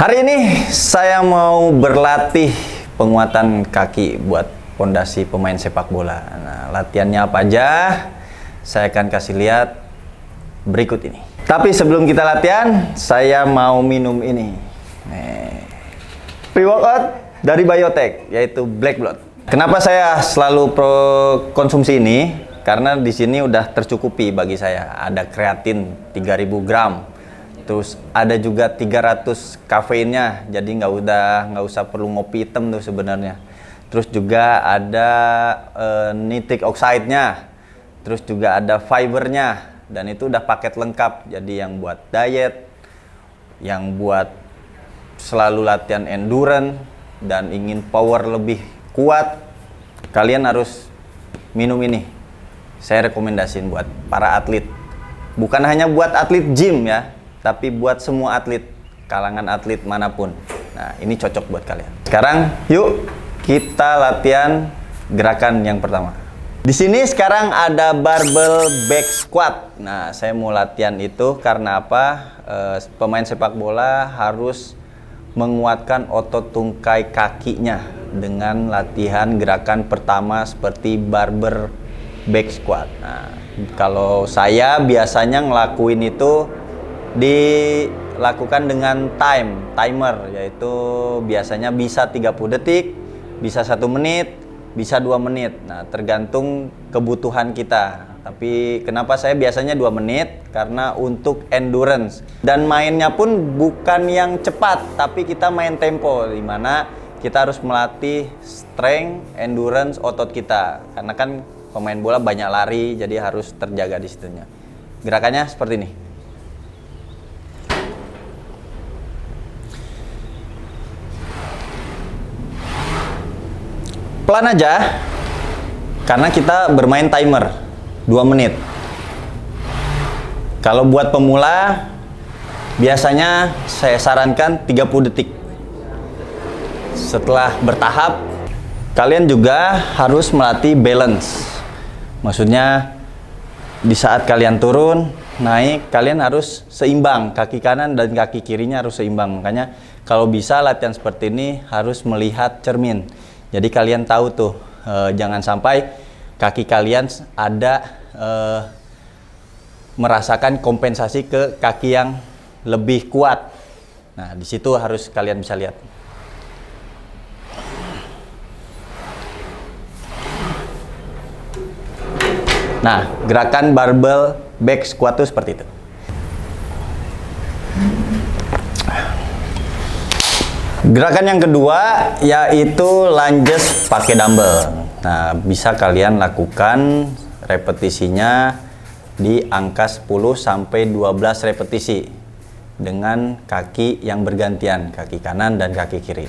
Hari ini saya mau berlatih penguatan kaki buat pondasi pemain sepak bola. Nah, latihannya apa aja? Saya akan kasih lihat berikut ini. Tapi sebelum kita latihan, saya mau minum ini. Pre-workout dari Biotech, yaitu Black Blood. Kenapa saya selalu konsumsi ini? Karena di sini udah tercukupi bagi saya. Ada kreatin 3000 gram. Terus ada juga 300 kafeinnya, jadi nggak usah perlu ngopi hitam tuh sebenarnya. Terus juga ada nitric oxide-nya, terus juga ada fibernya, dan itu udah paket lengkap. Jadi yang buat diet, yang buat selalu latihan endurance dan ingin power lebih kuat, kalian harus minum ini. Saya rekomendasiin buat para atlet, bukan hanya buat atlet gym ya, tapi buat semua atlet, kalangan atlet manapun. Nah, ini cocok buat kalian. Sekarang, yuk kita latihan gerakan yang pertama. Di sini sekarang ada barbell back squat. Nah, saya mau latihan itu karena apa? Pemain sepak bola harus menguatkan otot tungkai kakinya dengan latihan gerakan pertama seperti barbell back squat. Nah, kalau saya biasanya ngelakuin itu dilakukan dengan timer, yaitu biasanya bisa 30 detik, bisa 1 menit, bisa 2 menit. Nah, tergantung kebutuhan kita. Tapi kenapa saya biasanya 2 menit? Karena untuk endurance. Dan mainnya pun bukan yang cepat, tapi kita main tempo, dimana kita harus melatih strength, endurance otot kita. Karena kan pemain bola banyak lari, jadi harus terjaga di situnya. Gerakannya seperti ini. Pelan aja, karena kita bermain timer 2 menit. Kalau buat pemula, biasanya saya sarankan 30 detik. Setelah bertahap, kalian juga harus melatih balance. Maksudnya, di saat kalian turun, naik, kalian harus seimbang. Kaki kanan dan kaki kirinya harus seimbang. Makanya, kalau bisa latihan seperti ini harus melihat cermin. Jadi kalian tahu tuh, jangan sampai kaki kalian ada merasakan kompensasi ke kaki yang lebih kuat. Nah, di situ harus kalian bisa lihat. Nah, gerakan barbell back squat itu seperti itu. Gerakan yang kedua yaitu lunges pakai dumbbell. Nah, bisa kalian lakukan repetisinya di angka 10 sampai 12 repetisi dengan kaki yang bergantian, kaki kanan dan kaki kiri.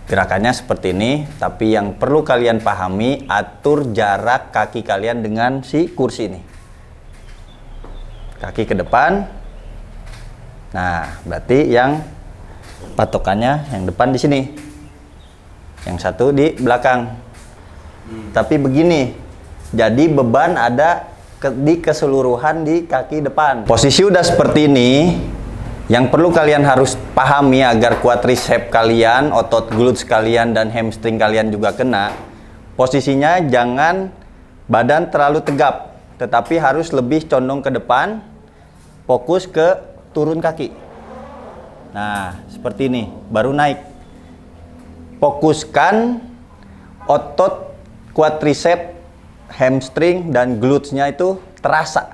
Gerakannya seperti ini, tapi yang perlu kalian pahami, atur jarak kaki kalian dengan si kursi ini. Kaki ke depan. Nah, berarti yang patokannya yang depan di sini, yang satu di belakang. Tapi begini, jadi beban ada di keseluruhan di kaki depan. Posisi udah seperti ini. Yang perlu kalian harus pahami agar quadriceps kalian, otot glutes kalian dan hamstring kalian juga kena. Posisinya jangan badan terlalu tegap, tetapi harus lebih condong ke depan, fokus ke turun kaki. Nah, seperti ini, baru naik. Fokuskan otot quadriceps, hamstring, dan glutesnya itu terasa.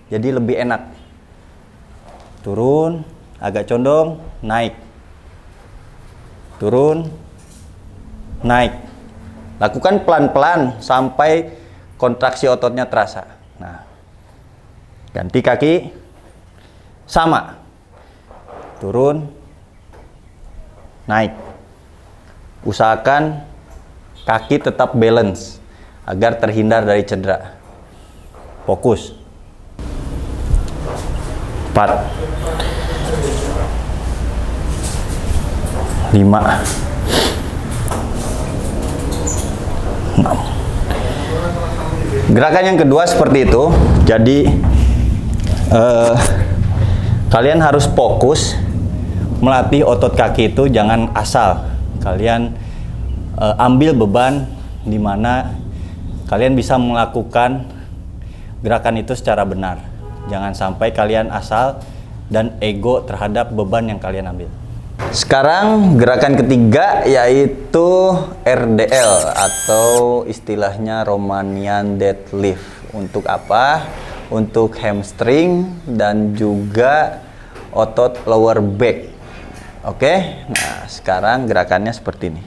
Jadi lebih enak. Turun, agak condong, naik. Turun, naik. Lakukan pelan-pelan sampai kontraksi ototnya terasa. Nah, ganti kaki, sama. Turun, naik. Usahakan kaki tetap balance agar terhindar dari cedera. Fokus. 4 5 6. Gerakan yang kedua seperti itu. Jadi kalian harus fokus melatih otot kaki itu jangan asal kalian ambil beban di mana kalian bisa melakukan gerakan itu secara benar. Jangan sampai kalian asal dan ego terhadap beban yang kalian ambil. Sekarang gerakan ketiga yaitu RDL atau istilahnya Romanian deadlift. Untuk apa? Untuk hamstring dan juga otot lower back. Oke, nah sekarang gerakannya seperti ini.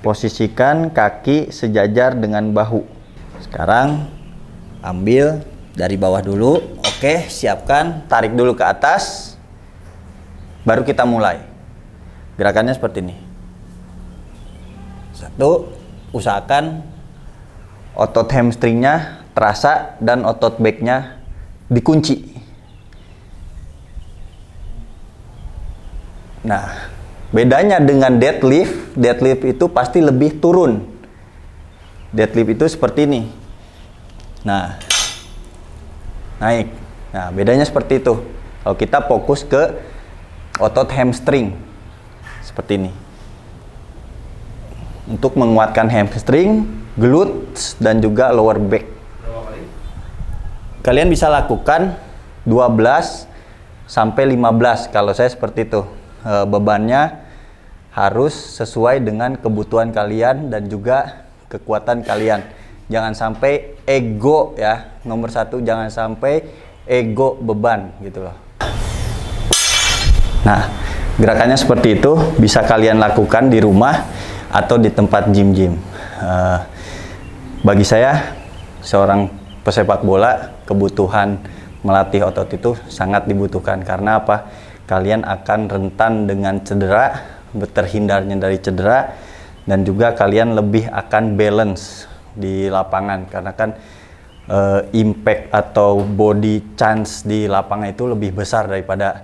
Posisikan kaki sejajar dengan bahu. Sekarang ambil dari bawah dulu. Oke, siapkan, tarik dulu ke atas. Baru kita mulai. Gerakannya seperti ini. 1, usahakan otot hamstringnya terasa dan otot backnya dikunci. Nah, bedanya dengan deadlift, deadlift itu pasti lebih turun. Deadlift itu seperti ini. Nah, naik. Nah, bedanya seperti itu. Kalau kita fokus ke otot hamstring, seperti ini. Untuk menguatkan hamstring, glutes, dan juga lower back. Kalian bisa lakukan 12 sampai 15. Kalau saya seperti itu. Bebannya harus sesuai dengan kebutuhan kalian dan juga kekuatan kalian. Jangan sampai ego ya. Nomor 1, jangan sampai ego beban gitu loh. Nah, gerakannya seperti itu bisa kalian lakukan di rumah atau di tempat gym-gym. Bagi saya seorang pesepak bola, kebutuhan melatih otot itu sangat dibutuhkan. Karena apa? Kalian akan rentan dengan cedera, terhindarnya dari cedera, dan juga kalian lebih akan balance di lapangan karena kan impact atau body chance di lapangan itu lebih besar daripada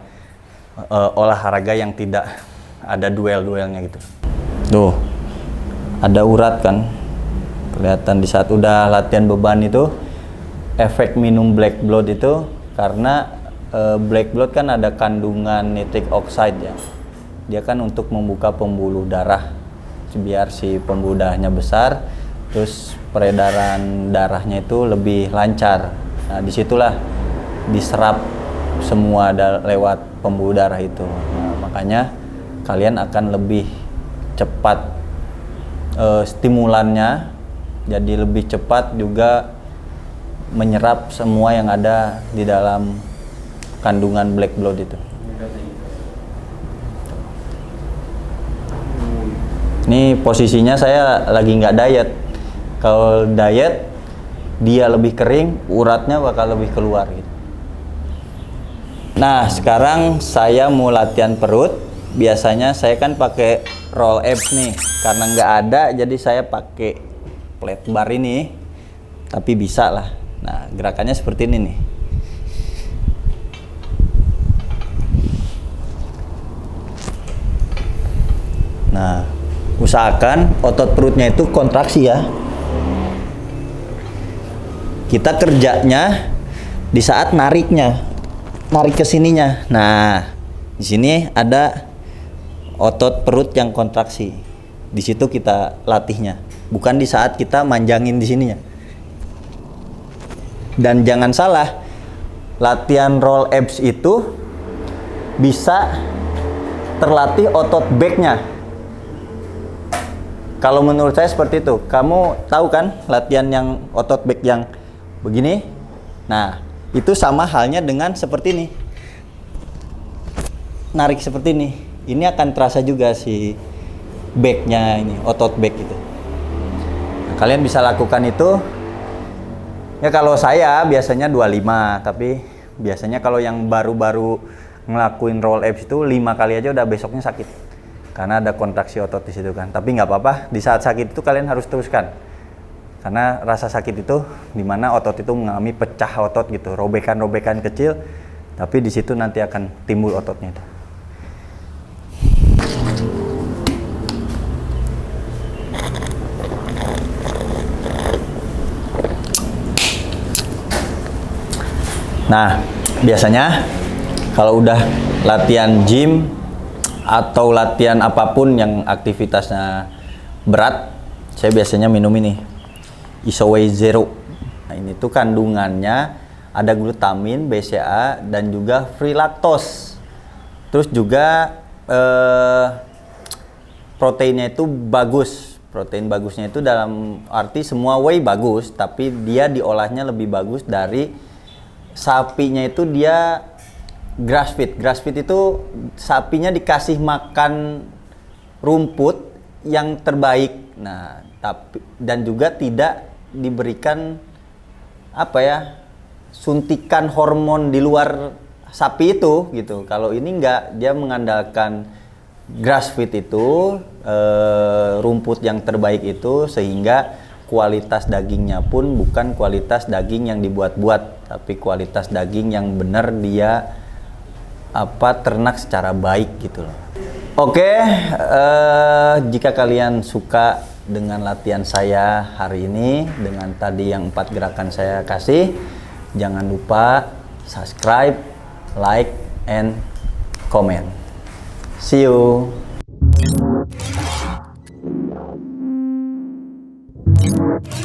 olahraga yang tidak ada duel-duelnya gitu. Tuh, ada urat kan, kelihatan di saat udah latihan beban itu, efek minum black blood itu karena black blood kan ada kandungan nitric oxide ya. Dia kan untuk membuka pembuluh darah biar si pembuluh darahnya besar, terus peredaran darahnya itu lebih lancar. Nah, disitulah diserap semua lewat pembuluh darah itu. Nah, makanya kalian akan lebih cepat stimulannya, jadi lebih cepat juga menyerap semua yang ada di dalam kandungan black blood itu. Ini posisinya saya lagi nggak diet. Kalau diet, dia lebih kering, uratnya bakal lebih keluar gitu. Nah, sekarang saya mau latihan perut. Biasanya saya kan pakai roll abs nih. Karena nggak ada, jadi saya pakai flat bar ini. Tapi bisa lah. Nah, gerakannya seperti ini nih. Nah, usahakan otot perutnya itu kontraksi ya. Kita kerjanya di saat nariknya, narik ke sininya. Nah, di sini ada otot perut yang kontraksi. Di situ kita latihnya, bukan di saat kita manjangin di sininya. Dan jangan salah, latihan roll abs itu bisa terlatih otot backnya. Kalau menurut saya seperti itu. Kamu tahu kan latihan yang otot back yang begini? Nah, itu sama halnya dengan seperti ini. Narik seperti ini. Ini akan terasa juga si backnya ini, otot back itu. Nah, kalian bisa lakukan itu. Ya kalau saya biasanya 25, tapi biasanya kalau yang baru-baru ngelakuin roll abs itu 5 kali aja udah besoknya sakit. Karena ada kontraksi otot di situ kan. Tapi nggak apa-apa, di saat sakit itu kalian harus teruskan. Karena rasa sakit itu dimana otot itu mengalami pecah otot gitu, robekan-robekan kecil. Tapi di situ nanti akan timbul ototnya itu. Nah, biasanya Kalau udah latihan gym atau latihan apapun yang aktivitasnya berat, saya biasanya minum ini, Isoway Zero. Nah, ini tuh kandungannya ada glutamin, BCA, dan juga free lactose. Terus juga proteinnya itu bagus. Protein bagusnya itu dalam arti semua whey bagus, tapi dia diolahnya lebih bagus dari sapinya itu dia grass feed. Grass feed itu sapinya dikasih makan rumput yang terbaik. Nah, tapi dan juga tidak diberikan suntikan hormon di luar sapi itu gitu. Kalau ini enggak, dia mengandalkan grass feed itu, rumput yang terbaik itu, sehingga kualitas dagingnya pun bukan kualitas daging yang dibuat-buat, tapi kualitas daging yang benar dia ternak secara baik gitu loh. Oke, jika kalian suka dengan latihan saya hari ini, dengan tadi yang 4 gerakan saya kasih, jangan lupa subscribe, like, and comment. See you.